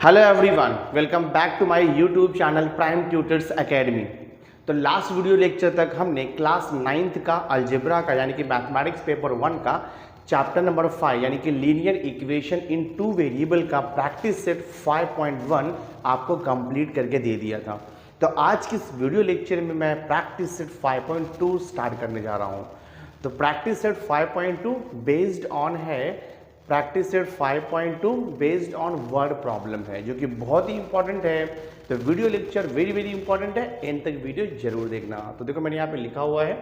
Hello everyone, welcome back to my YouTube channel Prime Tutors Academy. तो last video lecture तक हमने class 9th का algebra का यानी कि मैथमेटिक्स पेपर 1 का चैप्टर नंबर 5 यानी कि linear equation in two variable का प्रैक्टिस सेट 5.1 आपको कंप्लीट करके दे दिया था। तो आज की इस वीडियो लेक्चर में मैं प्रैक्टिस सेट 5.2 स्टार्ट करने जा रहा हूँ। तो प्रैक्टिस सेट 5.2 बेस्ड ऑन है practice set 5.2 based on word problem है, जो कि बहुत ही इंपॉर्टेंट है। तो वीडियो लेक्चर वेरी इंपॉर्टेंट है, एंड तक वीडियो जरूर देखना। तो देखो मैंने यहाँ पे लिखा हुआ है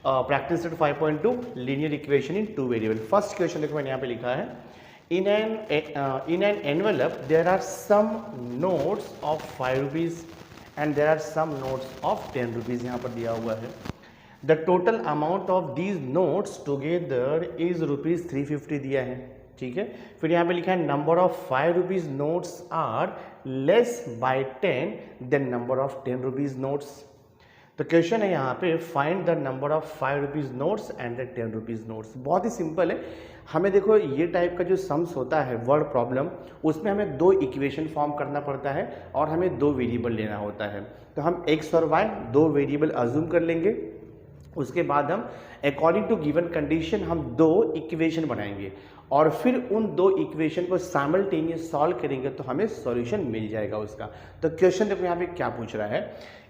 practice set 5.2 linear equation in two variable. First question देखो मैंने यहाँ पे लिखा है, in an envelope there are some notes of 5 rupees and there are some notes of 10 rupees. यहाँ पर दिया हुआ है the total amount of these notes together is rupees 350 दिया है। ठीक है, फिर यहाँ पे लिखा है number of 5 rupees notes are less by 10 than number of 10 rupees notes. तो क्वेश्चन है यहाँ पे find the number of 5 rupees notes and the 10 rupees notes. बहुत ही सिंपल है। हमें देखो ये टाइप का जो सम्स होता है वर्ड प्रॉब्लम, उसमें हमें दो इक्वेशन फॉर्म करना पड़ता है और हमें दो वेरिएबल लेना होता है। तो हम x और y दो वेरिएबल अज्यूम कर लेंगे। उसके बाद हम अकॉर्डिंग टू गिवन कंडीशन हम दो इक्वेशन बनाएंगे और फिर उन दो इक्वेशन को साइमल्टेनियस सॉल्व करेंगे तो हमें सॉल्यूशन मिल जाएगा उसका। तो क्वेश्चन देखो यहाँ पे क्या पूछ रहा है,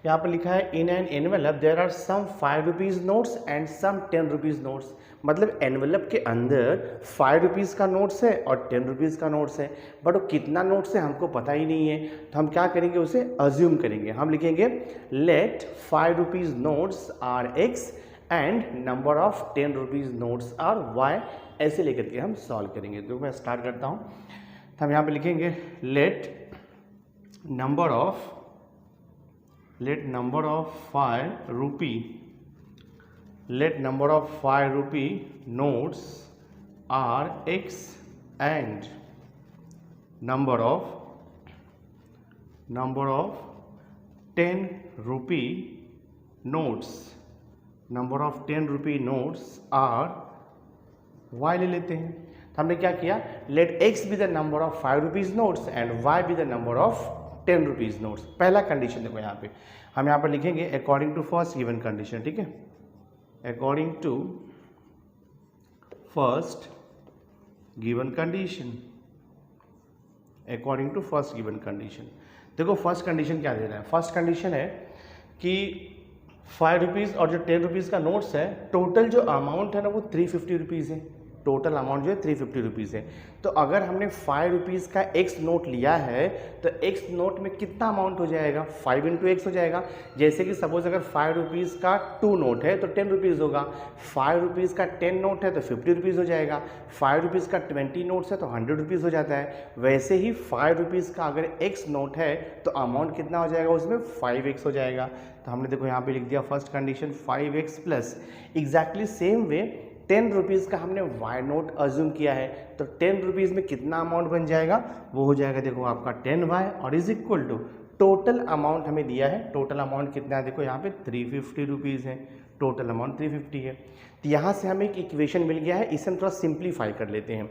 यहाँ पर लिखा है in an envelope there are some 5 rupees notes and some 10 rupees notes. मतलब एनवेलप के अंदर 5 रुपीज़ का नोट्स है और 10 रुपीज़ का नोट्स है, बट वो कितना नोट्स है हमको पता ही नहीं है। तो हम क्या करेंगे, उसे अज्यूम करेंगे। हम लिखेंगे let 5 rupees notes are x and number of 10 rupees notes are y। ऐसे लेकर के हम सॉल्व करेंगे। तो मैं स्टार्ट करता हूँ। तो हम यहाँ पे लिखेंगे let number of 5 rupee notes are x and number of 10 rupee notes are y ले लेते हैं। तो हमने क्या किया, let x be the number of 5 rupees notes and y be the number of 10 rupees notes. पहला कंडीशन देखो यहाँ पे हम यहाँ पर लिखेंगे according to first given condition. ठीक है, according to first given condition. देखो फर्स्ट कंडीशन क्या दे रहा है, फर्स्ट कंडीशन है कि 5 रुपीज़ और जो 10 रुपीज़ का नोट्स है, टोटल जो अमाउंट है ना वो 350 रुपीज़ है। टोटल अमाउंट जो है 350 रुपीज़ है। तो अगर हमने 5 रुपीज़ का x नोट लिया है तो x नोट में कितना अमाउंट हो जाएगा, 5 इंटू एक्स हो जाएगा। जैसे कि सपोज अगर 5 रुपीज़ का 2 नोट है तो 10 रुपीज़ होगा, 5 रुपीज़ का 10 नोट है तो 50 रुपीज़ हो जाएगा, 5 रुपीज़ का 20 नोट्स है तो 100 रुपीज़ हो जाता है। वैसे ही 5 रुपीज़ का अगर x नोट है तो अमाउंट कितना हो जाएगा, उसमें 5x हो जाएगा। तो हमने देखो यहाँ पे लिख दिया first condition 5x plus exactly same way 10 rupees का हमने y नोट अज्यूम किया है। तो 10 रुपीज़ में कितना अमाउंट बन जाएगा, वो हो जाएगा देखो आपका 10y और is equal to total amount हमें दिया है। टोटल अमाउंट कितना है, देखो यहाँ पे 350 रुपीज़ है। टोटल अमाउंट 350 है। तो यहाँ से हमें एक इक्वेशन मिल गया है, इसे हम थोड़ा सिंप्लीफाई कर लेते हैं।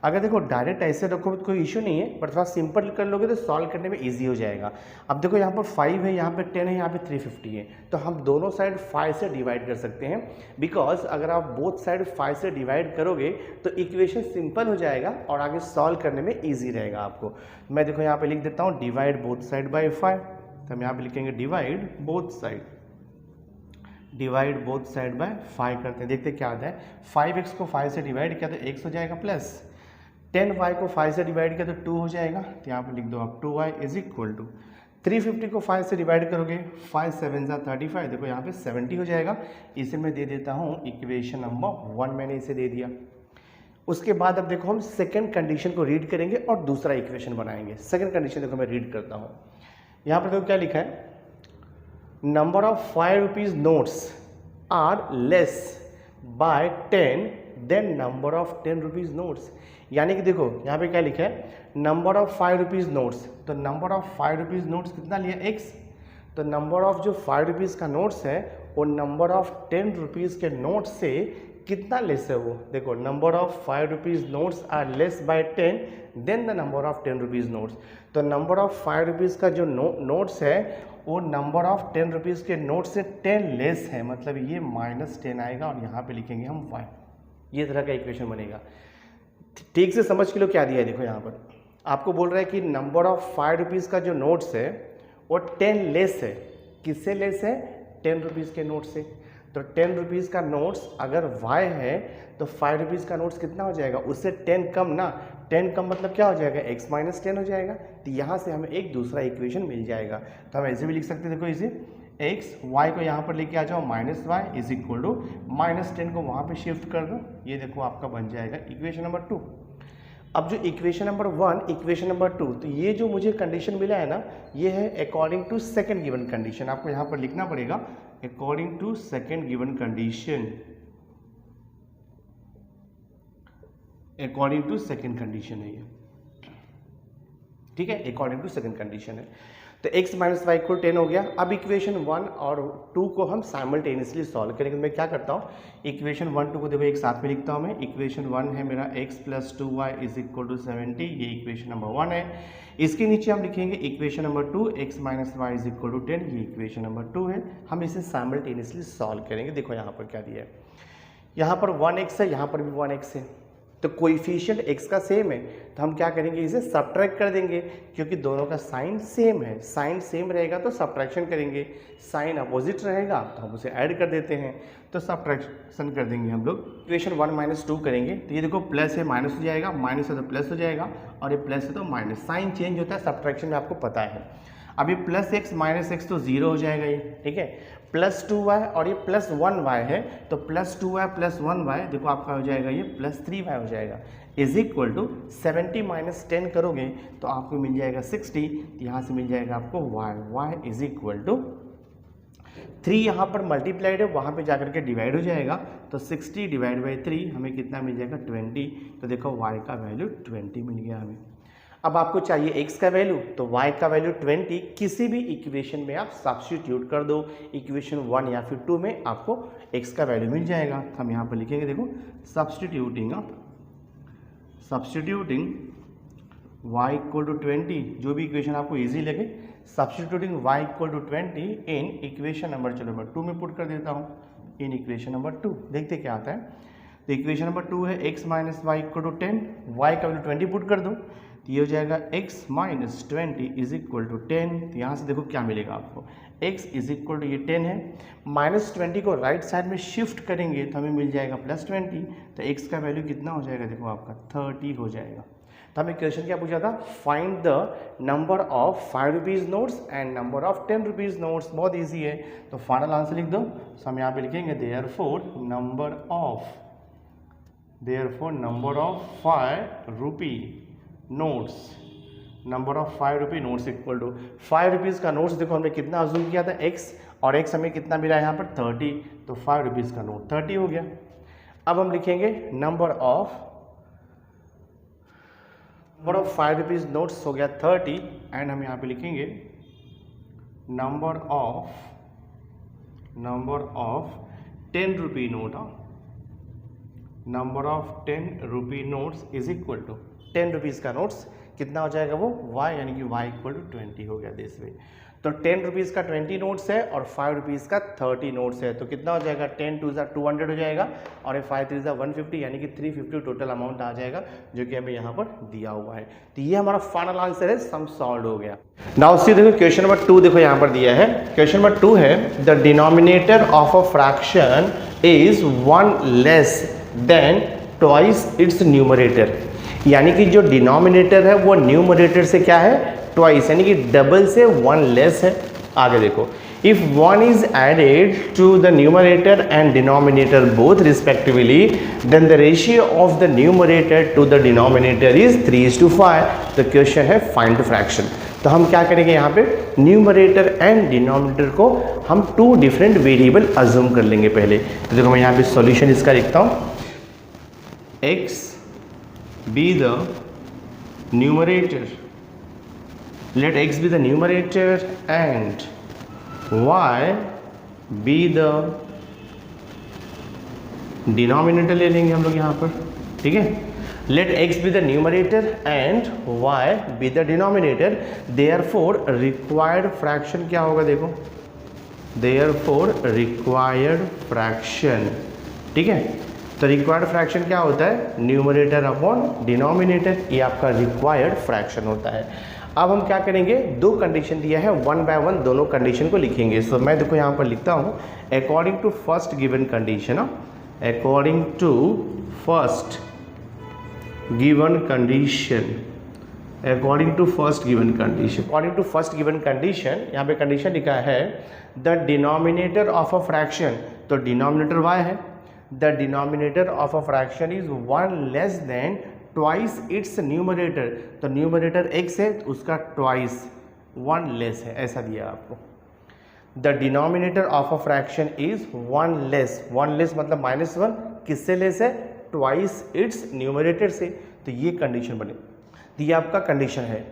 अगर देखो डायरेक्ट ऐसे रखो तो कोई इशू नहीं है, पर थोड़ा सिंपल कर लोगे तो सॉल्व करने में इजी हो जाएगा। अब देखो यहाँ पर 5 है, यहाँ पे 10 है, यहाँ पे 350 है। तो हम दोनों साइड 5 से डिवाइड कर सकते हैं, बिकॉज अगर आप बोथ साइड 5 से डिवाइड करोगे तो इक्वेशन सिंपल हो जाएगा और आगे सॉल्व करने में ईजी रहेगा आपको। मैं देखो यहाँ पर लिख देता हूँ डिवाइड बोथ साइड बाई 5। तो हम यहाँ पर लिखेंगे डिवाइड बोथ साइड बाय 5 करते हैं, देखते क्या आता है। 5x को 5 से डिवाइड किया तो x हो जाएगा, प्लस 10y को 5 से डिवाइड किया तो 2 हो जाएगा। तो यहाँ पे लिख दो आप 2y इज इक्वल टू 350 को 5 से डिवाइड करोगे, 5 7 35, देखो यहाँ पे 70 हो जाएगा। इसे मैं दे देता हूँ इक्वेशन नंबर 1, मैंने इसे दे दिया। उसके बाद अब देखो हम सेकेंड कंडीशन को रीड करेंगे और दूसरा इक्वेशन बनाएंगे। सेकेंड कंडीशन देखो मैं रीड करता हूँ। यहाँ पर देखो क्या लिखा है, number of 5 rupees notes are less by 10 than number of 10 rupees notes. यानी कि देखो यहाँ पे क्या लिखा है, नंबर ऑफ 5 रुपीज़ नोट्स। तो नंबर ऑफ 5 रुपीज़ नोट्स कितना लिया, x। तो नंबर ऑफ जो 5 रुपीज़ का नोट्स है वो नंबर ऑफ 10 रुपीज़ के नोट्स से कितना लेस है वो, देखो number of 5 rupees notes are less by 10 than the number of 10 rupees notes. तो नंबर ऑफ 5 रुपीज़ का जो नोट्स है वो नंबर ऑफ 10 रुपीज़ के नोट से 10 लेस है, मतलब ये -10 आएगा और यहाँ पे लिखेंगे हम 5। ये तरह का इक्वेशन बनेगा। ठीक से समझ के लो क्या दिया है, देखो यहाँ पर आपको बोल रहा है कि नंबर ऑफ 5 रुपीज़ का जो नोट्स है वो 10 लेस है। किससे लेस है? 10 रुपीज़ के नोट से। तो 10 रुपीज़ का नोट्स अगर y है तो 5 रुपीज़ का नोट्स कितना हो जाएगा? उससे 10 कम ना, 10 कम मतलब क्या हो जाएगा? x माइनस 10 हो जाएगा। तो यहाँ से हमें एक दूसरा इक्वेशन मिल जाएगा। तो हम ऐसे भी लिख सकते हैं, देखो इसे x y को यहाँ पर लेके आ जाओ -y इज इक्वल टू -10 को वहाँ पे शिफ्ट कर दो, ये देखो आपका बन जाएगा इक्वेशन नंबर 2। अब जो इक्वेशन नंबर 1, इक्वेशन नंबर 2, तो ये जो मुझे कंडीशन मिला है ना, ये है according to second given condition. आपको यहाँ पर लिखना पड़ेगा according to second given condition, according to second condition है ये, ठीक है, अकॉर्डिंग टू सेकंड कंडीशन है। तो x माइनस वाई इक्वल 10 हो गया। अब इक्वेशन 1 और 2 को हम साइमल्टेनियसली सॉल्व करेंगे। मैं क्या करता हूँ, इक्वेशन 1 2 को देखो एक साथ में लिखता हूँ मैं। इक्वेशन 1 है मेरा x plus 2y is equal to 70, ये इक्वेशन नंबर 1 है। इसके नीचे हम लिखेंगे equation number 2 x minus y is equal to 10, ये इक्वेशन नंबर 2 है। हम इसे साइमल्टेनियसली सॉल्व करेंगे। देखो यहाँ पर क्या दिया है, यहाँ पर 1x है, यहाँ पर भी 1x है। तो कोएफिशिएंट x का सेम है, तो हम क्या करेंगे, इसे सब्ट्रैक्ट कर देंगे, क्योंकि दोनों का साइन सेम है। साइन सेम रहेगा तो सब्ट्रैक्शन करेंगे, साइन अपोजिट रहेगा तो हम उसे ऐड कर देते हैं, तो सब्ट्रैक्शन कर देंगे हम लोग। इक्वेशन 1 माइनस 2 करेंगे तो ये देखो प्लस है माइनस हो जाएगा, माइनस है तो प्लस हो जाएगा, और ये प्लस है तो माइनस। साइन चेंज होता है सब्ट्रैक्शन में, आपको पता है। अभी प्लस एक्स माइनस एक्स तो 0 हो जाएगा ये, ठीक है। प्लस 2y और ये प्लस 1y है, तो प्लस 2y प्लस 1y देखो आपका हो जाएगा ये प्लस 3y हो जाएगा, इज इक्वल टू 70 माइनस 10 करोगे तो आपको मिल जाएगा 60। यहाँ से मिल जाएगा आपको y इज इक्वल टू 3, यहाँ पर मल्टीप्लाइड है, वहाँ पे जाकर के डिवाइड हो जाएगा, तो 60 डिवाइड बाई 3 हमें कितना मिल जाएगा 20। तो देखो y का वैल्यू 20 मिल गया हमें। अब आपको चाहिए x का वैल्यू, तो y का वैल्यू 20 किसी भी इक्वेशन में आप सब्स्टिट्यूट कर दो, इक्वेशन 1 या फिर 2 में आपको x का वैल्यू मिल जाएगा। हम यहाँ पर लिखेंगे, देखो सब्स्टिट्यूटिंग y इक्वल टू 20, जो भी इक्वेशन आपको इजी लगे, substituting y equal to 20 in equation number, चलो मैं 2 में पुट कर देता हूँ, इन इक्वेशन नंबर 2। देखते क्या आता है। तो इक्वेशन नंबर 2 है x minus y equal to 10, y का वैल्यू 20 पुट कर दो, तो ये हो जाएगा x minus 20 is equal to 10। तो यहाँ से देखो क्या मिलेगा आपको, x इज इक्वल टू ये 10 है, माइनस 20 को राइट साइड में शिफ्ट करेंगे तो हमें मिल जाएगा प्लस 20। तो x का वैल्यू कितना हो जाएगा, देखो आपका 30 हो जाएगा। तो हमें क्वेश्चन क्या पूछा था, find the number of 5 rupees notes and number of 10 rupees notes. बहुत ईजी है, तो फाइनल आंसर लिख दो। तो हम यहाँ पे लिखेंगे therefore number of 5 rupee notes, number of 5 rupee notes equal to 5 rupees का नोट्स। देखो हमने कितना अज्यूम किया था x, और x हमें कितना मिला है यहाँ पर 30, तो 5 रुपीज़ का नोट 30 हो गया। अब हम लिखेंगे नंबर ऑफ 5 रुपीज़ नोट्स हो गया 30, एंड हम यहाँ पे लिखेंगे number of 10 rupee note, number of 10 rupee notes is equal to 10 rupees का नोट्स कितना हो जाएगा वो y, यानी कि y इक्वल टू 20 हो गया दिस वे। तो 10 रुपीज़ का 20 नोट्स है और 5 रुपीज़ का 30 नोट्स है, तो कितना हो जाएगा 10 2 200 हो जाएगा, और ये 5 3 150, यानी कि 350 टोटल अमाउंट आ जाएगा, जो कि हमें यहाँ पर दिया हुआ है। तो ये हमारा फाइनल आंसर है, सम सॉल्व हो गया। नाउ सी देखो क्वेश्चन नंबर 2, देखो यहाँ पर दिया है, क्वेश्चन नंबर 2 है the denominator of a fraction is 1 less than twice its numerator, यानी कि जो डिनोमिनेटर है वो न्यूमरेटर से क्या है, ट्वाइस, यानी कि डबल से 1 लेस है। आगे देखो, if 1 is added to the numerator and denominator both respectively, then the ratio of the numerator to the denominator is 3:5। तो क्वेश्चन है फाइंड द फ्रैक्शन। तो हम क्या करेंगे, यहाँ पे न्यूमरेटर एंड डिनोमिनेटर को हम 2 डिफरेंट वेरिएबल अज्यूम कर लेंगे पहले। तो देखो मैं यहाँ पे सॉल्यूशन इसका लिखता हूँ, x be the numerator, let x be the numerator and y be the denominator ले लेंगे हम लोग यहाँ पर, ठीक है। Let x be the numerator and y be the denominator, therefore required fraction क्या होगा देखो, देयरफॉर रिक्वायर्ड फ्रैक्शन, ठीक है। तो रिक्वायर्ड फ्रैक्शन क्या होता है, न्यूमरेटर अपॉन डिनोमिनेटर, ये आपका रिक्वायर्ड फ्रैक्शन होता है। अब हम क्या करेंगे, दो कंडीशन दिया है, वन बाय वन दोनों कंडीशन को लिखेंगे। सो मैं देखो यहाँ पर लिखता हूँ according to first given condition, according to first given condition, according to first given condition, according to first given condition, यहाँ पे कंडीशन लिखा है the denominator of a fraction, तो डिनोमिनेटर y है, the denominator of a fraction is one less than twice its numerator, तो numerator x है तो उसका ट्वाइस वन लेस है, ऐसा दिया आपको। The denominator of a fraction is one less मतलब -1, किससे लेस है, ट्वाइस इट्स न्यूमरेटर से, तो ये कंडीशन बने, तो ये आपका कंडीशन है।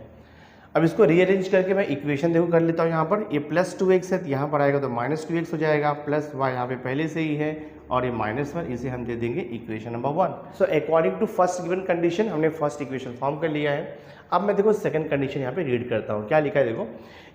अब इसको रीअरेंज करके मैं इक्वेशन देखो कर लेता हूँ, यहाँ पर ये +2x है तो यहाँ पर आएगा तो -2x हो जाएगा, प्लस y यहाँ पे पहले से ही है और ये -1, इसे हम दे देंगे equation number 1। So according to first given condition हमने फर्स्ट इक्वेशन फॉर्म कर लिया है। अब मैं देखो सेकंड कंडीशन यहाँ पे रीड करता हूँ, क्या लिखा है देखो,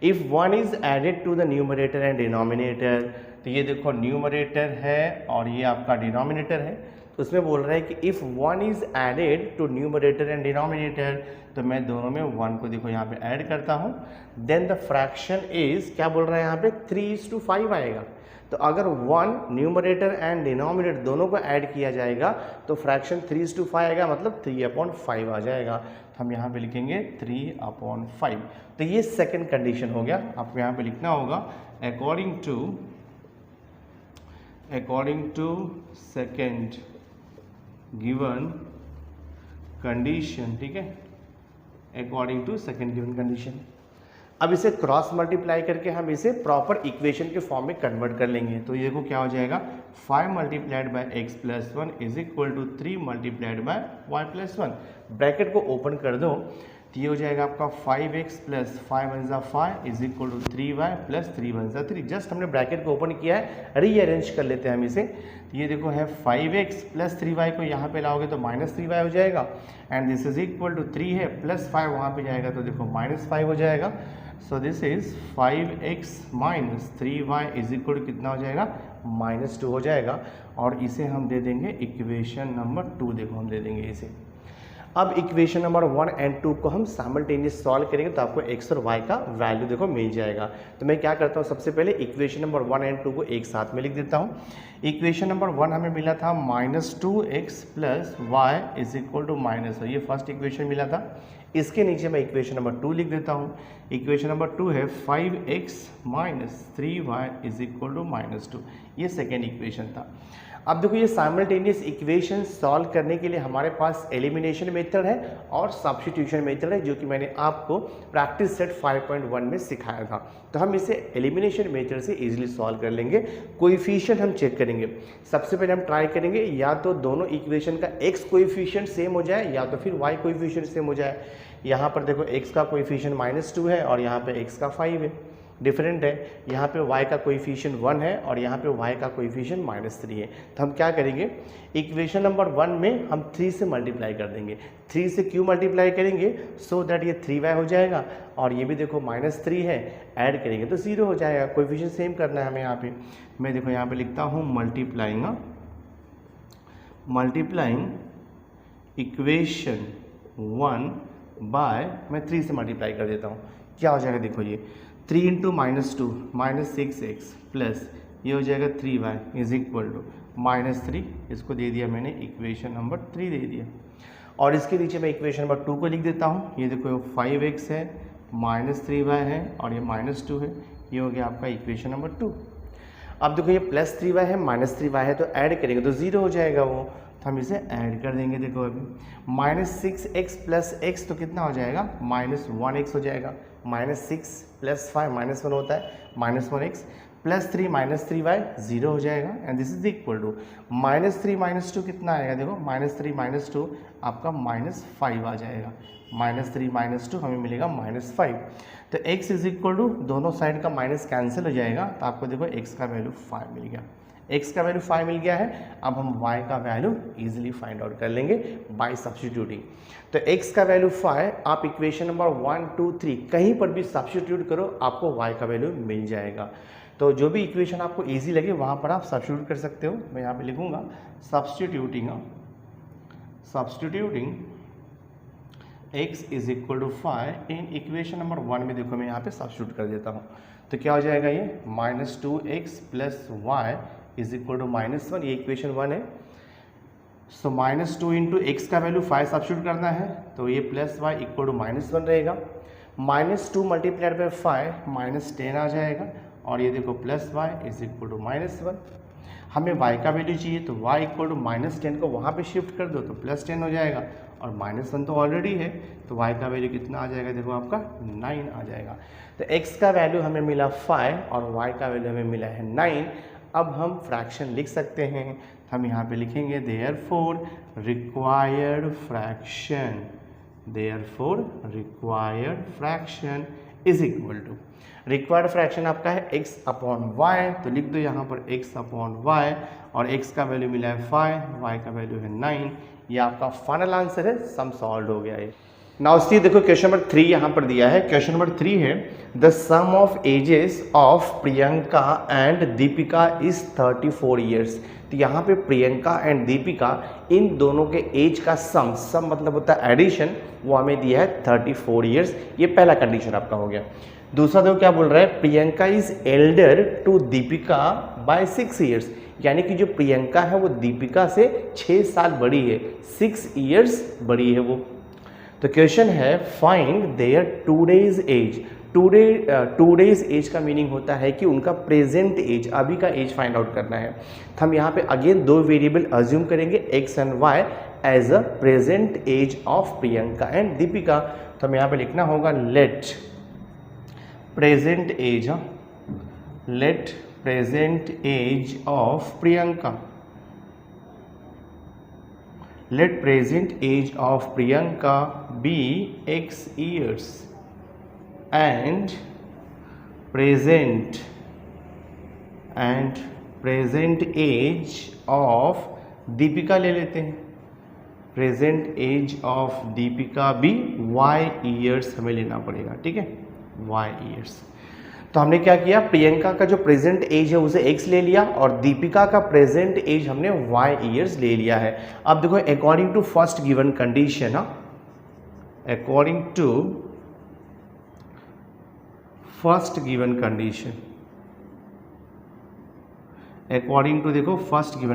if 1 is added to the numerator and denominator, तो ये देखो न्यूमरेटर है और ये आपका डिनोमिनेटर है, तो उसमें बोल रहा है कि if 1 is added to numerator and denominator, तो मैं दोनों में 1 को देखो यहाँ पे ऐड करता हूँ, देन द फ्रैक्शन इज, क्या बोल रहा है यहाँ पे 3:5 आएगा। तो अगर 1 न्यूमरेटर एंड डिनोमिनेटर दोनों को ऐड किया जाएगा तो फ्रैक्शन 3:5 आएगा, मतलब 3/5 आ जाएगा। तो हम यहाँ पे लिखेंगे 3/5। तो ये सेकंड कंडीशन हो गया। आपको यहाँ पे लिखना होगा according to second given condition, ठीक है, according to second given condition. अब इसे क्रॉस मल्टीप्लाई करके हम इसे प्रॉपर इक्वेशन के फॉर्म में कन्वर्ट कर लेंगे। तो ये देखो क्या हो जाएगा, 5 multiplied by x plus 1 is equal to 3 multiplied by y plus 1। Bracket को ओपन कर दो तो ये हो जाएगा आपका 5x plus 5 × 5 is equal to 3y plus 3 × 3। Just हमने ब्रैकेट को ओपन किया है, रीअरेंज कर लेते हैं हम इसे। तो ये देखो है 5x प्लस 3y को यहाँ पे लाओगे तो -3y हो जाएगा, and this is equal to 3 है प्लस 5 वहाँ पे जाएगा तो देखो -5 हो जाएगा। So this is 5x minus 3y is equal to कितना हो जाएगा, -2 हो जाएगा। और इसे हम दे देंगे इक्वेशन नंबर 2, देखो हम दे देंगे इसे। अब इक्वेशन नंबर 1 एंड 2 को हम साइमल्टेनियस सॉल्व करेंगे तो आपको x और y का वैल्यू देखो मिल जाएगा। तो मैं क्या करता हूँ, सबसे पहले इक्वेशन नंबर 1 एंड 2 को एक साथ में लिख देता हूँ। इक्वेशन नंबर 1 हमें मिला था -2x plus y is equal to -, ये फर्स्ट इक्वेशन मिला था। इसके नीचे मैं इक्वेशन नंबर 2 लिख देता हूँ। इक्वेशन नंबर 2 है 5x minus 3y is equal to -2, ये सेकेंड इक्वेशन था। अब देखो ये साइमल्टेनियस इक्वेशन सॉल्व करने के लिए हमारे पास एलिमिनेशन मेथड है और सब्स्टिट्यूशन मेथड है, जो कि मैंने आपको प्रैक्टिस सेट 5.1 में सिखाया था। तो हम इसे एलिमिनेशन मेथड से इजीली सॉल्व कर लेंगे। कोएफिशिएंट हम चेक करेंगे। सबसे पहले हम ट्राई करेंगे या तो दोनों इक्वेशन का x कोएफिशिएंट सेम हो जाए या तो फिर y कोएफिशिएंट सेम हो जाए। यहाँ पर देखो x का कोएफिशिएंट -2 है और यहाँ पे x का 5 है, डिफरेंट है। यहाँ पे y का कोएफिशिएंट 1 है और यहाँ पे y का कोएफिशिएंट -3 है। तो हम क्या करेंगे, इक्वेशन नंबर 1 में हम 3 से मल्टीप्लाई कर देंगे। 3 से क्यों मल्टीप्लाई करेंगे, सो दैट ये 3y हो जाएगा और ये भी देखो -3 है, ऐड करेंगे तो 0 हो जाएगा। कोएफिशिएंट सेम करना है हमें यहाँ पे। मैं देखो यहाँ पे लिखता हूँ मल्टीप्लाइंग इक्वेशन 1 बाय, मैं 3 से मल्टीप्लाई कर देता हूँ। क्या हो जाएगा देखो, ये 3 × -2 -6x प्लस ये हो जाएगा 3y इज इक्वल टू -3, इसको दे दिया मैंने इक्वेशन नंबर 3 दे दिया। और इसके नीचे मैं इक्वेशन नंबर 2 को लिख देता हूँ। ये देखो 5x है, -3y है और ये -2 है, ये हो गया आपका इक्वेशन नंबर 2। अब देखो ये +3y है, -3y है, तो ऐड करेंगे तो 0 हो जाएगा वो, तो हम इसे ऐड कर देंगे। देखो अभी -6x प्लस x तो कितना हो जाएगा, -1x हो जाएगा। -6 + 5 -1 होता है, -1x प्लस 3 -3y 0 हो जाएगा, and this is equal to -3 -2 कितना आएगा, देखो -3 -2 आपका -5 आ जाएगा। -3 -2 हमें मिलेगा -5। तो x इज इक्वल टू, दोनों साइड का माइनस कैंसिल हो जाएगा, तो आपको देखो x का वैल्यू 5 मिल गया। x का वैल्यू 5 मिल गया है। अब हम y का वैल्यू इजीली फाइंड आउट कर लेंगे बाय सब्स्टिट्यूटिंग। तो x का वैल्यू 5, आप इक्वेशन नंबर 1, 2, 3 कहीं पर भी सब्स्टिट्यूट करो, आपको y का वैल्यू मिल जाएगा। तो जो भी इक्वेशन आपको इजी लगे वहाँ पर आप सब्स्टिट्यूट कर सकते हो। मैं यहाँ पे लिखूँगा substituting x is equal to 5 in equation number 1 में देखो मैं यहाँ पे सब्स्टिट्यूट कर देता हूँ। तो क्या हो जाएगा ये -2x plus y is equal to -1, ये इक्वेशन 1 है। सो -2 इंटू एक्स का वैल्यू 5 सब्स्टिट्यूट करना है, तो ये प्लस वाई इक्वल टू -1 रहेगा। -2 मल्टीप्लाइड बाई 5 -10 आ जाएगा, और ये देखो plus y is equal to -1। हमें y का वैल्यू चाहिए, तो y इक्वल टू -10 को वहाँ पे शिफ्ट कर दो तो +10 हो जाएगा, और -1 तो ऑलरेडी है, तो y का वैल्यू कितना आ जाएगा, देखो आपका 9 आ जाएगा। तो x का वैल्यू हमें मिला 5 और y का वैल्यू हमें मिला है 9। अब हम फ्रैक्शन लिख सकते हैं, हम यहाँ पे लिखेंगे therefore required fraction is equal to, required fraction आपका है x अपॉन वाई, तो लिख दो यहाँ पर x अपॉन वाई, और x का वैल्यू मिला है 5, y का वैल्यू है 9। ये आपका फाइनल आंसर है, सम सॉल्व हो गया है। नाउ सी देखो क्वेश्चन नंबर 3 यहाँ पर दिया है। क्वेश्चन नंबर 3 है the sum of ages of Priyanka and Deepika is 34 years. तो यहाँ पे प्रियंका एंड दीपिका इन दोनों के एज का सम मतलब होता है एडिशन, वो हमें दिया है 34 ईयर्स। ये पहला कंडीशन आपका हो गया। दूसरा देखो क्या बोल रहा है, Priyanka is elder to Deepika by 6 years, यानी कि जो प्रियंका है वो दीपिका से 6 साल बड़ी है, 6 ईयर्स बड़ी है वो। तो क्वेश्चन है find there today's age. Today's age का मीनिंग होता है कि उनका प्रेजेंट एज, अभी का एज फाइंड आउट करना है। तो हम यहाँ पे अगेन 2 वेरिएबल अज्यूम करेंगे x and y as a present age of Priyanka and Deepika. तो हमें यहाँ पे लिखना होगा let present age of Priyanka, let present age of Priyanka be x years and present age of Deepika ले लेते हैं, present age of Deepika भी y years हमें लेना पड़ेगा, ठीक है, y years। तो हमने क्या किया, प्रियंका का जो प्रेजेंट एज है उसे x ले लिया, और दीपिका का प्रेजेंट एज हमने y ईयर्स ले लिया है। अब देखो according to first given condition, according to first given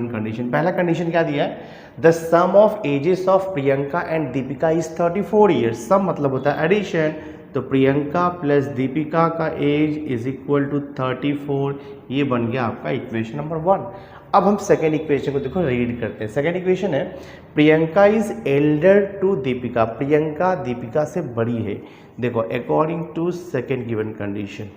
condition, पहला कंडीशन क्या दिया है, the sum of ages of Priyanka and Deepika is 34 years. Sum मतलब होता है एडिशन, तो प्रियंका प्लस दीपिका का एज इज इक्वल टू 34, ये बन गया आपका इक्वेशन नंबर 1। अब हम सेकेंड इक्वेशन को देखो रीड करते हैं। सेकेंड इक्वेशन है Priyanka is elder to Deepika, Priyanka Deepika से बड़ी है। देखो according to second given condition,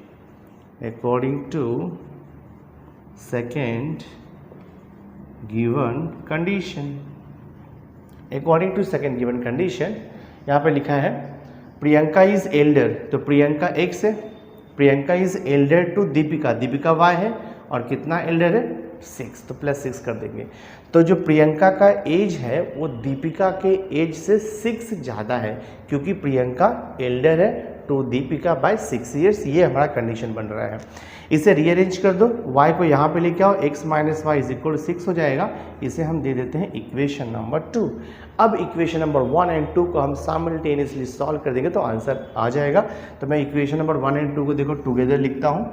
यहाँ पे लिखा है प्रियंका इज एल्डर, तो प्रियंका x है, Priyanka is elder to Deepika, Deepika y है, और कितना एल्डर है 6, तो +6 कर देंगे। तो जो प्रियंका का एज है वो दीपिका के एज से 6 ज़्यादा है, क्योंकि प्रियंका एल्डर है टू दीपिका बाय 6 ईयर्स। ये हमारा कंडीशन बन रहा है। इसे रीअरेंज कर दो, y को यहाँ पे लेके आओ, x minus y is equal to 6 हो जाएगा। इसे हम दे देते हैं इक्वेशन नंबर 2। अब इक्वेशन नंबर 1 एंड 2 को हम साइमल्टेनियसली सॉल्व कर देंगे तो आंसर आ जाएगा। तो मैं इक्वेशन नंबर 1 एंड 2 को देखो टुगेदर लिखता हूँ,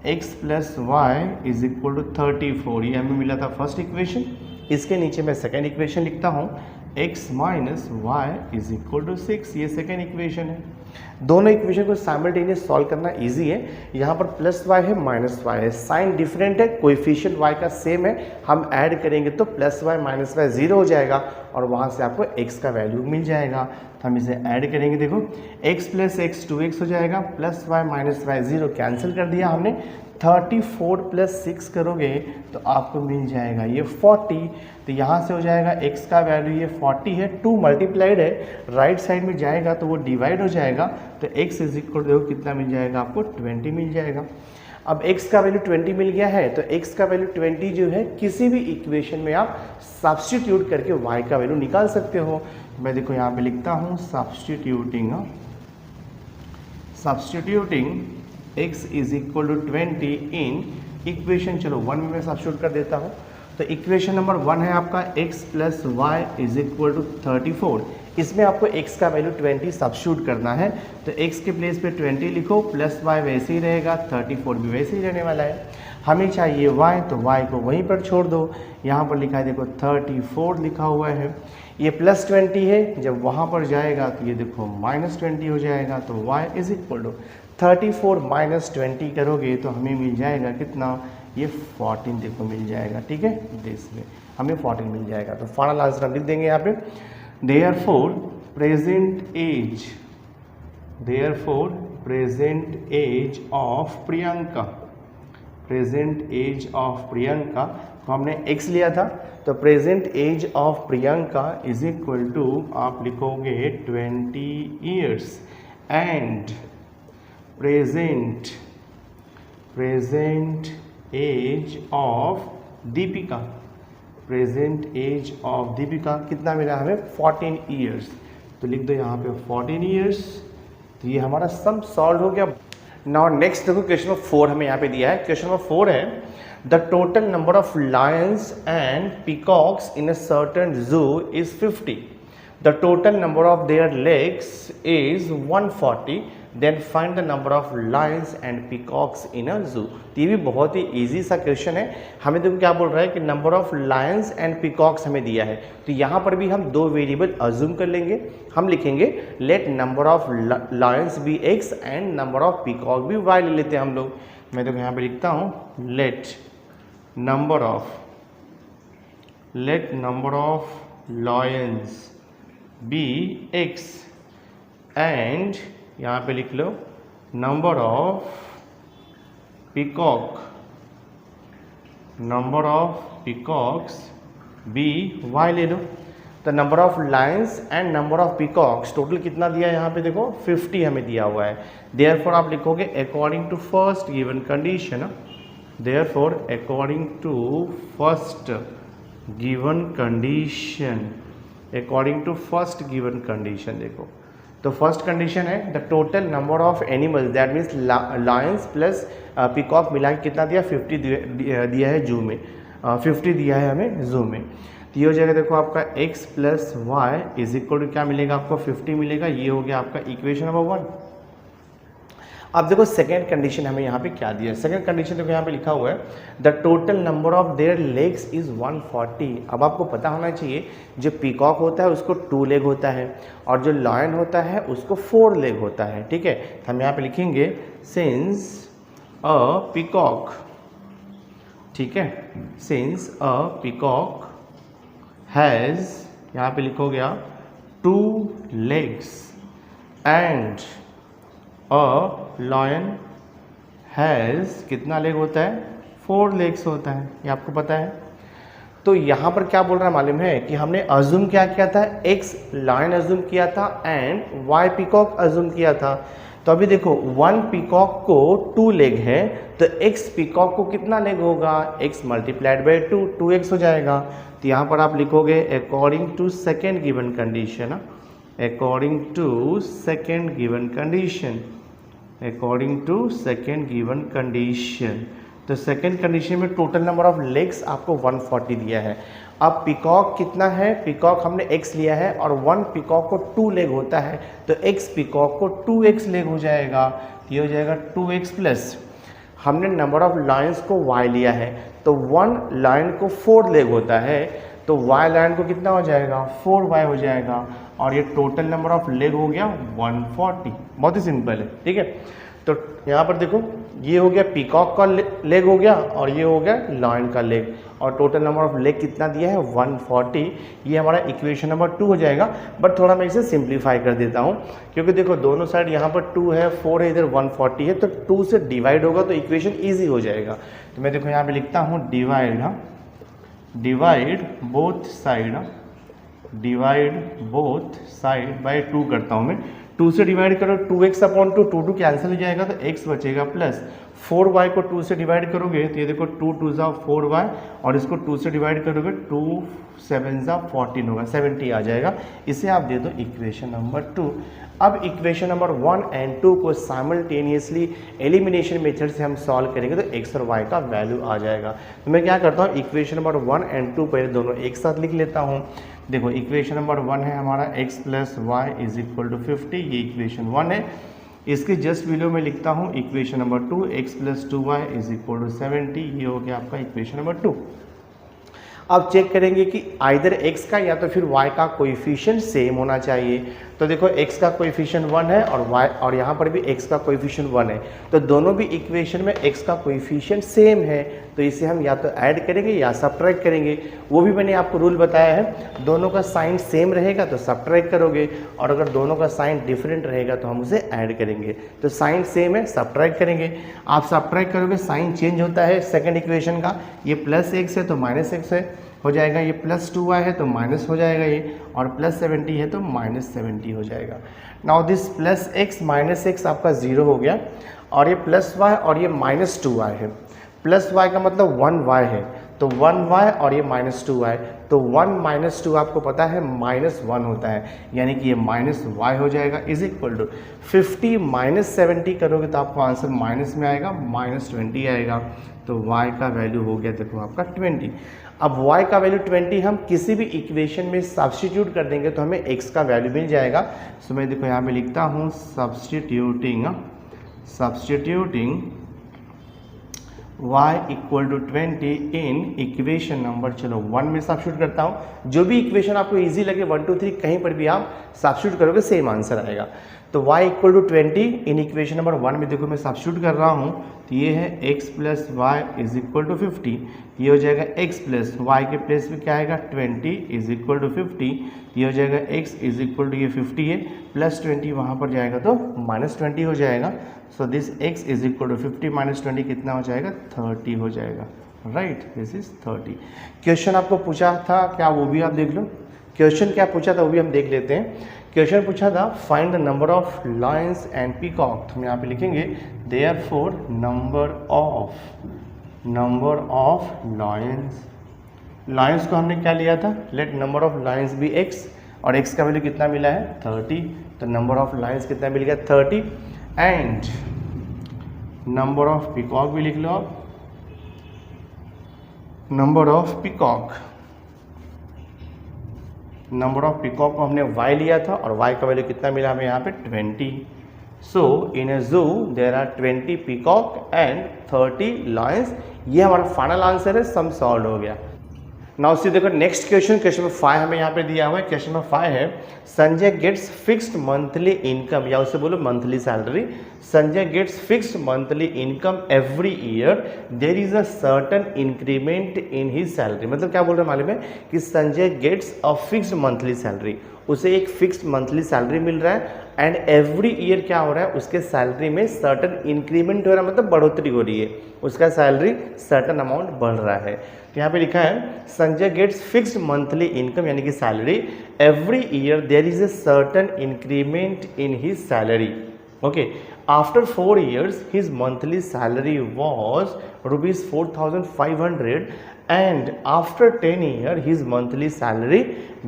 x plus y is equal to 34, ये हमें मिला था फर्स्ट इक्वेशन। इसके नीचे मैं सेकेंड इक्वेशन लिखता हूँ, x minus y is equal to 6, ये सेकेंड इक्वेशन है। दोनों इक्वेशन को साइमल्टेनियस सॉल्व करना इजी है। यहाँ पर प्लस वाई है, माइनस वाई है, साइन डिफरेंट है, कोएफिशिएंट y का सेम है, हम ऐड करेंगे तो प्लस वाई माइनस वाई 0 हो जाएगा, और वहाँ से आपको x का वैल्यू मिल जाएगा। तो हम इसे ऐड करेंगे, देखो x प्लस एक्स 2x हो जाएगा, plus y minus y 0 cancel कर दिया हमने, 34 प्लस 6 करोगे तो आपको मिल जाएगा ये 40। तो यहाँ से हो जाएगा x का वैल्यू ये 40 है, 2 मल्टीप्लाइड है, राइट साइड में जाएगा तो वो डिवाइड हो जाएगा, तो x इज इक्वल देखो कितना मिल जाएगा आपको 20 मिल जाएगा। अब x का वैल्यू 20 मिल गया है, तो x का वैल्यू 20 जो है किसी भी इक्वेशन में आप सब्स्टिट्यूट करके y का वैल्यू निकाल सकते हो। मैं देखो यहाँ पे लिखता हूँ substituting x is equal to 20 in equation, चलो 1 में मैं सब्स्टिट्यूट कर देता हूँ। तो इक्वेशन नंबर 1 है आपका x plus y is equal to 34। इसमें आपको x का वैल्यू 20 सब्स्टिट्यूट करना है, तो x के प्लेस पे 20 लिखो, प्लस y वैसे ही रहेगा, 34 भी वैसे ही रहने वाला है। हमें चाहिए y, तो y को वहीं पर छोड़ दो। यहाँ पर लिखा है देखो 34 लिखा हुआ है, ये प्लस 20 है, जब वहाँ पर जाएगा तो ये देखो माइनस 20 हो जाएगा। तो y is equal to 34 minus 20 करोगे तो हमें मिल जाएगा कितना, ये 14 देखो मिल जाएगा। ठीक है, इसमें हमें 14 मिल जाएगा। तो फाइनल आंसर हम लिख देंगे यहाँ पे, therefore present age of Priyanka को हमने x लिया था, तो present age of Priyanka is equal to आप लिखोगे 20 years and present age of Deepika, present age of Deepika कितना मिला हमें, 14 ईयर्स। तो लिख दो यहाँ पे 14 ईयर्स। तो ये हमारा सम सॉल्व हो गया। नाउ नेक्स्ट देखो क्वेश्चन नंबर 4 हमें यहाँ पे दिया है। क्वेश्चन नंबर 4 है the total number of lions and peacocks in a certain zoo is 50। The total number of their legs is 140। Then find the number of lions and peacocks in a zoo. तो ये भी बहुत ही easy सा question है। हमें देखो क्या बोल रहा है कि number of lions and peacocks हमें दिया है, तो यहाँ पर भी हम दो वेरिएबल अज्यूम कर लेंगे। हम लिखेंगे let number of lions be x and number of peacock भी y ले लेते हैं हम लोग। मैं देखो यहाँ पे लिखता हूँ let number of lions be x and यहाँ पे लिख लो number of peacocks be y ले लो। तो number of lions and number of peacocks total कितना दिया है यहाँ पे देखो 50 हमें दिया हुआ है। देयरफॉर आप लिखोगे according to first given condition, therefore according to first given condition, देखो तो फर्स्ट कंडीशन है the total number of animals that means lions plus peacock मिला के कितना दिया, 50 दिया है जू में, 50 दिया है हमें जू में। तो ये हो जाएगा देखो आपका x plus y is equal to क्या मिलेगा आपको 50 मिलेगा। ये हो गया आपका इक्वेशन नंबर 1। अब देखो सेकेंड कंडीशन हमें यहाँ पे क्या दिया है। सेकेंड कंडीशन देखो यहाँ पे लिखा हुआ है the total number of their legs is 140। अब आपको पता होना चाहिए जो पीकॉक होता है उसको 2 लेग होता है और जो लायन होता है उसको 4 लेग होता है। ठीक है, तो हम यहाँ पे लिखेंगे सिंस अ पीकॉक, ठीक है, सिंस अ पीकॉक हैज़, यहाँ पे लिखोगे आप 2 legs and a lion has कितना लेग होता है, 4 लेग्स होता है, ये आपको पता है। तो यहाँ पर क्या बोल रहा है मालूम है कि हमने अज्यूम क्या किया था, x लायन अज्यूम किया था एंड y पीकॉक अज्यूम किया था। तो अभी देखो 1 पीकॉक को 2 लेग है, तो x पीकॉक को कितना लेग होगा, x मल्टीप्लाइड बाई 2, 2x हो जाएगा। तो यहाँ पर आप लिखोगे according to second given condition, according to second given condition. तो सेकेंड कंडीशन में टोटल नंबर ऑफ लेग्स आपको 140 दिया है। अब पीकॉक कितना है, पीकॉक हमने x लिया है और 1 पीकॉक को 2 लेग होता है, तो x पीकॉक को 2x लेग हो जाएगा। ये हो जाएगा 2x प्लस हमने नंबर ऑफ लायंस को y लिया है, तो 1 लायन को 4 लेग होता है, तो y लायन को कितना हो जाएगा, 4y हो जाएगा और ये टोटल नंबर ऑफ लेग हो गया 140। बहुत ही सिंपल है। ठीक है, तो यहाँ पर देखो ये हो गया पीकॉक का लेग हो गया और ये हो गया लायन का लेग, और टोटल नंबर ऑफ लेग कितना दिया है 140। ये हमारा इक्वेशन नंबर 2 हो जाएगा। बट थोड़ा मैं इसे सिंप्लीफाई कर देता हूँ, क्योंकि देखो दोनों साइड यहाँ पर 2 है, 4 है, इधर 140 है, तो 2 से डिवाइड होगा तो इक्वेशन ईजी हो जाएगा। तो मैं देखो यहाँ पे लिखता हूँ डिवाइड बोथ साइड बाई 2 करता हूँ मैं। 2 से डिवाइड करो 2x अपॉन 2, 2 कैंसिल हो जाएगा तो x बचेगा प्लस 4y को 2 से डिवाइड करोगे तो ये देखो 2 2 ज़ा 4y और इसको 2 से डिवाइड करोगे 2 7 ज़ा 14 होगा, 70 आ जाएगा। इसे आप दे दो इक्वेशन नंबर 2। अब इक्वेशन नंबर 1 एंड 2 को साइमल्टेनियसली एलिमिनेशन मेथड से हम सॉल्व करेंगे तो x और y का वैल्यू आ जाएगा। तो मैं क्या करता हूँ, इक्वेशन नंबर 1 एंड 2 पहले दोनों एक साथ लिख लेता हूँ। देखो इक्वेशन नंबर 1 है हमारा x plus y is equal to 50, ये इक्वेशन 1 है। इसके जस्ट बिलो में लिखता हूँ equation number 2, x plus 2y is equal to 70, ये हो गया आपका इक्वेशन नंबर 2। अब चेक करेंगे कि आइदर x का या तो फिर y का कोएफिशिएंट सेम होना चाहिए। तो देखो x का कोएफिशिएंट 1 है और y और यहाँ पर भी x का कोएफिशिएंट 1 है, तो दोनों भी इक्वेशन में x का कोएफिशिएंट सेम है, तो इसे हम या तो ऐड करेंगे या सब्ट्रैक्ट करेंगे। वो भी मैंने आपको रूल बताया है, दोनों का साइन सेम रहेगा तो सब्ट्रैक्ट करोगे और अगर दोनों का साइन डिफरेंट रहेगा तो हम उसे ऐड करेंगे। तो साइन सेम है, सब्ट्रैक्ट करेंगे। आप सब्ट्रैक्ट करोगे साइन चेंज होता है सेकेंड इक्वेशन का, ये प्लस x है तो माइनस x है हो जाएगा, ये प्लस 2y है तो माइनस हो जाएगा ये, और प्लस 70 है तो माइनस 70 हो जाएगा। Now this plus x minus x आपका 0 हो गया और ये प्लस y और ये माइनस 2y है। प्लस y का मतलब 1y है, तो 1y और ये माइनस 2y, तो 1 माइनस 2 आपको पता है माइनस 1 होता है, यानी कि ये माइनस y हो जाएगा इज इक्वल टू 50 माइनस 70 करोगे तो आपको आंसर माइनस में आएगा, माइनस 20 आएगा। तो y का वैल्यू हो गया देखो आपका 20। अब y का वैल्यू 20 हम किसी भी इक्वेशन में सब्स्टिट्यूट कर देंगे तो हमें x का वैल्यू मिल जाएगा। सो मैं देखो यहाँ पे लिखता हूँ substituting y equal to 20 in equation number, चलो 1 में सब्स्टिट्यूट करता हूँ। जो भी इक्वेशन आपको इजी लगे 1 2 3 कहीं पर भी आप सब्स्टिट्यूट करोगे सेम आंसर आएगा। तो y equal to 20 in equation number 1 में देखो मैं सब्स्टिट्यूट कर रहा हूँ, तो ये है x plus y is equal to 50, ये हो जाएगा x प्लस वाई के प्लेस में क्या आएगा 20 इज इक्वल टू 50, ये हो जाएगा x इज इक्वल टू ये 50 है प्लस 20 वहाँ पर जाएगा तो माइनस 20 हो जाएगा। So this x is equal to 50 minus 20 कितना हो जाएगा 30 हो जाएगा, राइट, दिस इज 30। क्वेश्चन आपको पूछा था क्या, वो भी आप देख लो। क्वेश्चन क्या पूछा था वो भी हम देख लेते हैं। क्वेश्चन पूछा था find the number of lions and peacock, हम यहाँ पे लिखेंगे देयरफॉर नंबर ऑफ लायंस को हमने क्या लिया था, let number of lions be x और x का वैल्यू कितना मिला है 30, तो नंबर ऑफ लायंस कितना मिल गया 30 एंड नंबर ऑफ पीकॉक भी लिख लो आप, नंबर ऑफ पीकॉक को हमने y लिया था और y का वैल्यू कितना मिला हमें यहाँ पे 20। सो in a zoo there are 20 peacock and 30 lions. ये हमारा फाइनल आंसर है, सम सॉल्व हो गया। नाउ सी देखो नेक्स्ट क्वेश्चन, क्वेश्चन नंबर 5 हमें यहाँ पे दिया हुआ है। क्वेश्चन नंबर 5 है Sanjay gets fixed monthly income, या उसे बोलो monthly salary. Sanjay gets fixed monthly income every year, there is a certain increment in his salary. मतलब क्या बोल रहे हैं मालूम है कि Sanjay gets a fixed monthly salary, उसे एक फिक्स्ड मंथली सैलरी मिल रहा है एंड एवरी ईयर क्या हो रहा है उसके सैलरी में सर्टेन इंक्रीमेंट हो रहा है, मतलब बढ़ोतरी हो रही है, उसका सैलरी सर्टेन अमाउंट बढ़ रहा है। तो यहाँ पे लिखा है Sanjay gets fixed monthly income यानी कि salary every year, there is a certain increment in his salary. Okay, after 4 years his monthly salary was rupees 4,500 and after 10 years his monthly salary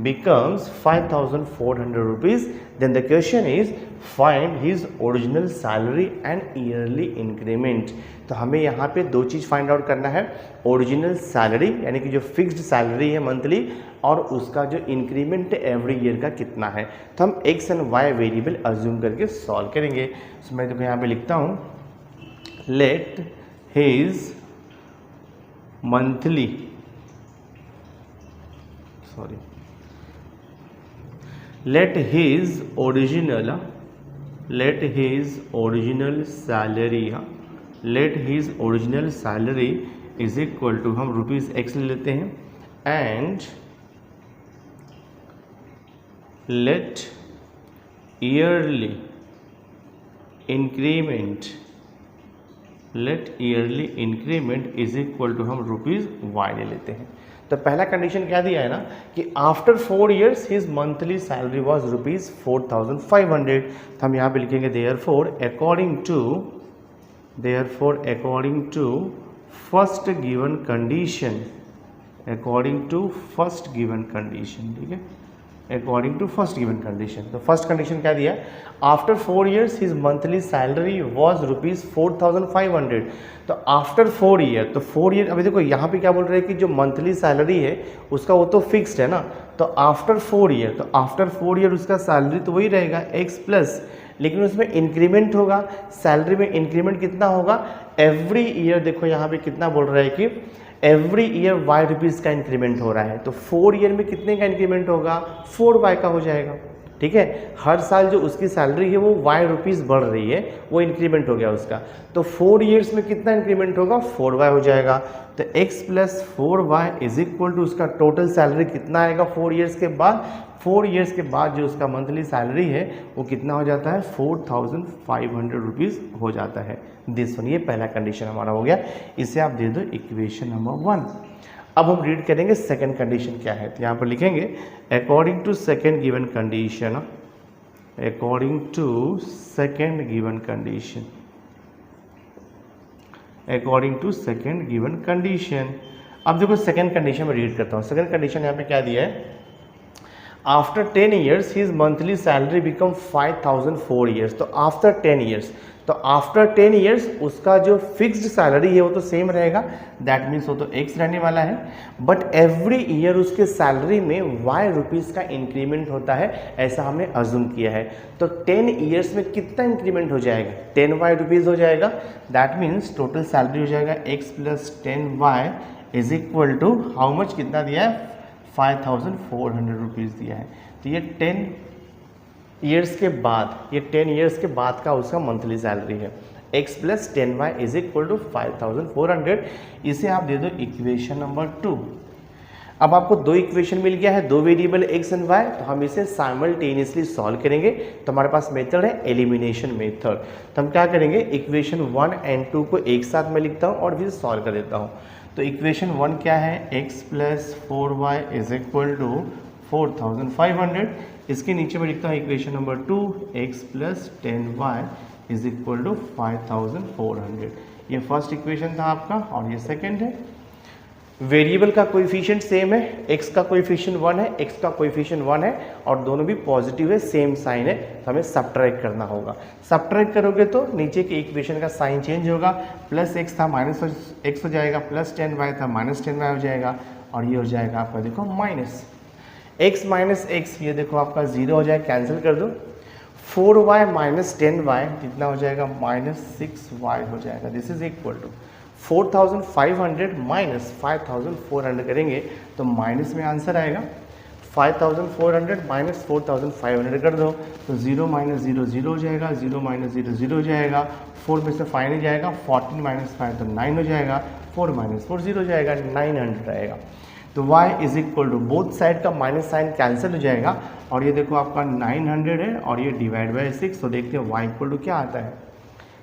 becomes 5,400 rupees. Then the question is find his original salary and yearly increment. तो हमें यहाँ पे दो चीज़ find out करना है, original salary यानी कि जो फिक्स्ड सैलरी है मंथली और उसका जो इंक्रीमेंट एवरी ईयर का कितना है। तो हम x and y variable assume करके सॉल्व करेंगे। तो मैं देखो यहाँ पे लिखता हूँ late his monthly let his original salary is equal to, हम रुपीज़ x ले लेते हैं and let yearly increment is equal to, हम रुपीज़ y ले लेते हैं। तो पहला कंडीशन क्या दिया है ना कि after 4 years his monthly salary was rupees 4,500। तो हम यहाँ पे लिखेंगे therefore according to therefore according to first given condition, according to first given condition, ठीक है, according to first given condition. तो फर्स्ट कंडीशन क्या दिया, after 4 years his monthly salary was ₹4,500। तो आफ्टर 4 year, तो 4 year, अभी देखो यहाँ पे क्या बोल रहे हैं कि जो मंथली सैलरी है उसका वो तो फिक्स्ड है ना, तो आफ्टर 4 year, तो आफ्टर 4 year उसका सैलरी तो वही रहेगा x प्लस, लेकिन उसमें इंक्रीमेंट होगा, सैलरी में इंक्रीमेंट कितना होगा, एवरी ईयर। देखो यहाँ पे कितना बोल रहा है कि एवरी ईयर वाई रुपीज़ का इंक्रीमेंट हो रहा है, तो 4 year में कितने का इंक्रीमेंट होगा, 4y का हो जाएगा, ठीक है। हर साल जो उसकी सैलरी है वो वाई रुपीज़ बढ़ रही है, वो इंक्रीमेंट हो गया उसका, तो 4 years में कितना इंक्रीमेंट होगा, 4y हो जाएगा। तो x plus 4y is equal to उसका टोटल सैलरी कितना आएगा 4 years के बाद, 4 years के बाद जो उसका मंथली सैलरी है वो कितना हो जाता है, 4,500 रुपीज़ हो जाता है। दिस वन, ये पहला कंडीशन हमारा हो गया, इसे आप दे दो इक्वेशन नंबर 1। अब हम रीड करेंगे सेकंड कंडीशन क्या है, तो यहाँ पर लिखेंगे according to second given condition, according to second given condition, according to second given condition. अब देखो सेकंड कंडीशन में रीड करता हूँ। सेकंड कंडीशन यहाँ पे क्या दिया है, after 10 years his monthly salary become 5,000 4 years। तो आफ्टर 10 years, तो आफ्टर 10 years उसका जो फिक्स्ड सैलरी है वो तो सेम रहेगा, दैट मीन्स वो तो x रहने वाला है, बट एवरी ईयर उसके सैलरी में y रुपीज़ का इंक्रीमेंट होता है, ऐसा हमने अज्यूम किया है। तो 10 years में कितना इंक्रीमेंट हो जाएगा, 10y रुपीज़ हो जाएगा, दैट मीन्स टोटल सैलरी हो जाएगा x plus 10y is equal to how much, कितना दिया है, 5,400 रुपीज़ दिया है। तो ये 10 years के बाद, ये 10 years के बाद का उसका मंथली सैलरी है, x plus 10y is equal to 5,400। इसे आप दे दो इक्वेशन नंबर 2। अब आपको दो इक्वेशन मिल गया है, दो वेरिएबल x एंड y, तो हम इसे साइमल्टेनियसली सॉल्व करेंगे। तो हमारे पास मेथड है एलिमिनेशन मेथड। तो हम क्या करेंगे, इक्वेशन 1 एंड 2 को एक साथ में लिखता हूँ और फिर सॉल्व कर देता हूँ। तो इक्वेशन 1 क्या है, x plus 4y is equal to 4,500। इसके नीचे मैं लिखता हूँ equation number 2, x plus 10y is equal to 5,400। ये फर्स्ट इक्वेशन था आपका और ये सेकंड है। वेरिएबल का कोएफिशिएंट सेम है, x का कोएफिशिएंट 1 है, x का कोएफिशिएंट 1 है और दोनों भी पॉजिटिव है, सेम साइन है, तो हमें सब्ट्रैक्ट करना होगा। सब्ट्रैक्ट करोगे तो नीचे के इक्वेशन का साइन चेंज होगा, प्लस x था माइनस x हो जाएगा, प्लस 10y था माइनस 10y हो जाएगा और ये हो जाएगा आपका देखो माइनस x माइनस x, ये देखो आपका 0 हो जाएगा, कैंसिल कर दो। 4y माइनस 10y कितना हो जाएगा, माइनस 6y हो जाएगा। This is equal to 4,500 minus 5,400 करेंगे तो माइनस में आंसर आएगा। 5,400 माइनस 4,500 कर दो तो 0 माइनस 0 0 हो जाएगा, 0 माइनस 0 0 हो जाएगा, 4 में से 5 नहीं जाएगा, 14 माइनस 5 तो 9 हो जाएगा, 4 माइनस 4 0 हो जाएगा, 900 आएगा। तो y is equal to, both side का माइनस साइन कैंसिल हो जाएगा और ये देखो आपका 900 है और ये डिवाइड बाय 6, तो देखते हैं y इक्वल टू क्या आता है।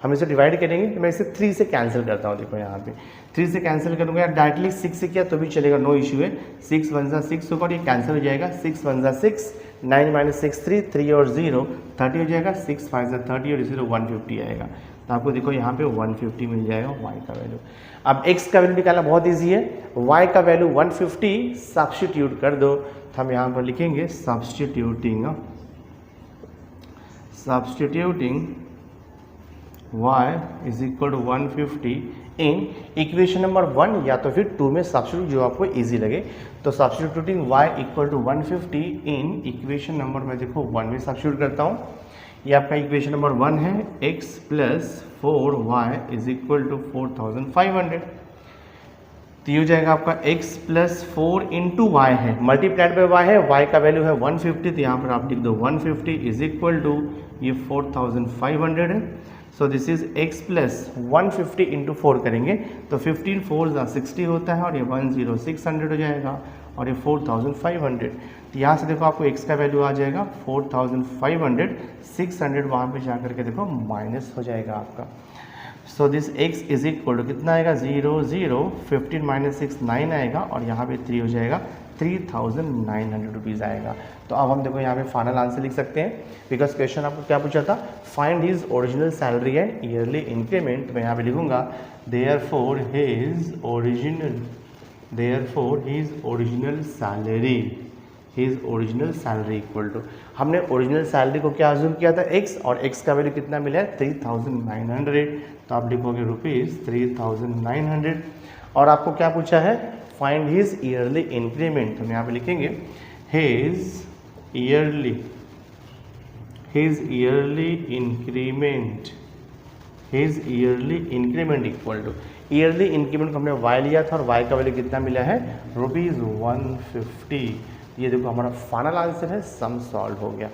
हम इसे डिवाइड करेंगे तो मैं इसे 3 से कैंसिल करता हूँ। देखो यहाँ पे 3 से कैंसिल करूँगा या डायरेक्टली 6 से किया तो भी चलेगा, नो इशू है। 6 1 जा 6 होगा और ये कैंसिल हो जाएगा, 6 1 जा 6, 9 माइनस 6 3 और 0 30 हो जाएगा, 6 5 जा 30 और 0 150 आएगा। तो आपको देखो यहाँ पे 150 मिल जाएगा y का वैल्यू। अब x का वैल्यू निकालना बहुत ईजी है, y का वैल्यू 150 सब्स्टिट्यूट कर दो। तो हम यहाँ पर लिखेंगे substituting y is equal to 150 in equation number 1 या तो फिर 2 में सब्स्टिट्यूट, जो आपको इजी लगे। तो substituting y equal to 150 in equation number में देखो 1 में सब्स्टिट्यूट करता हूँ। ये आपका इक्वेशन नंबर 1 है, x plus 4y is equal to 4,500। तो ये हो जाएगा आपका x प्लस 4 इंटू वाई है, मल्टीप्लाइड बाय y है, y का वैल्यू है 150, तो यहाँ पर आप लिख दो 150 इज इक्वल टू ये 4,500 है। सो this is x plus 150 into 4 करेंगे तो 15 4 60 होता है और ये 10600 हो जाएगा और ये 4,500। तो यहाँ से देखो आपको x का वैल्यू आ जाएगा 4,500, 600 वहाँ पे जा करके देखो माइनस हो जाएगा आपका। So this x is equal to कितना आएगा, 0 0, 15 माइनस 6 9 आएगा और यहाँ पे 3 हो जाएगा, 3,900 रुपीज़ आएगा। तो अब हम देखो यहाँ पे फाइनल आंसर लिख सकते हैं, बिकॉज क्वेश्चन आपको क्या पूछा था, find his original salary and yearly increment. मैं यहाँ पे लिखूंगा therefore his original salary equal to, हमने ओरिजिनल सैलरी को क्या अज्यूम किया था x, और x का वैल्यू कितना मिला है 3,900। तो आप लिखोगे ₹3,900। और आपको क्या पूछा है, फाइंड हिज ईयरली इंक्रीमेंट। तो हम यहाँ पे लिखेंगे his yearly increment equal to, yearly increment को हमने y लिया था और y का वैल्यू कितना मिला है ₹150। ये देखो हमारा फाइनल आंसर है, सम सॉल्व हो गया।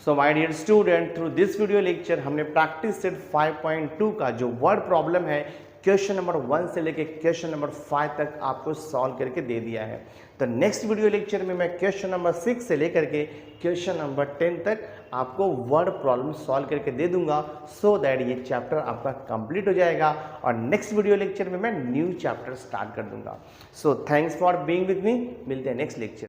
So my dear student, through this video lecture हमने प्रैक्टिस सेट 5.2 का जो वर्ड प्रॉब्लम है क्वेश्चन नंबर 1 से लेके क्वेश्चन नंबर 5 तक आपको सॉल्व करके दे दिया है। तो नेक्स्ट वीडियो लेक्चर में मैं क्वेश्चन नंबर 6 से लेकर के क्वेश्चन नंबर 10 तक आपको वर्ड प्रॉब्लम सॉल्व करके दे दूंगा, सो दैट ये चैप्टर आपका कंप्लीट हो जाएगा और नेक्स्ट वीडियो लेक्चर में मैं न्यू चैप्टर स्टार्ट कर दूंगा। So thanks for being with me, मिलते हैं नेक्स्ट लेक्चर।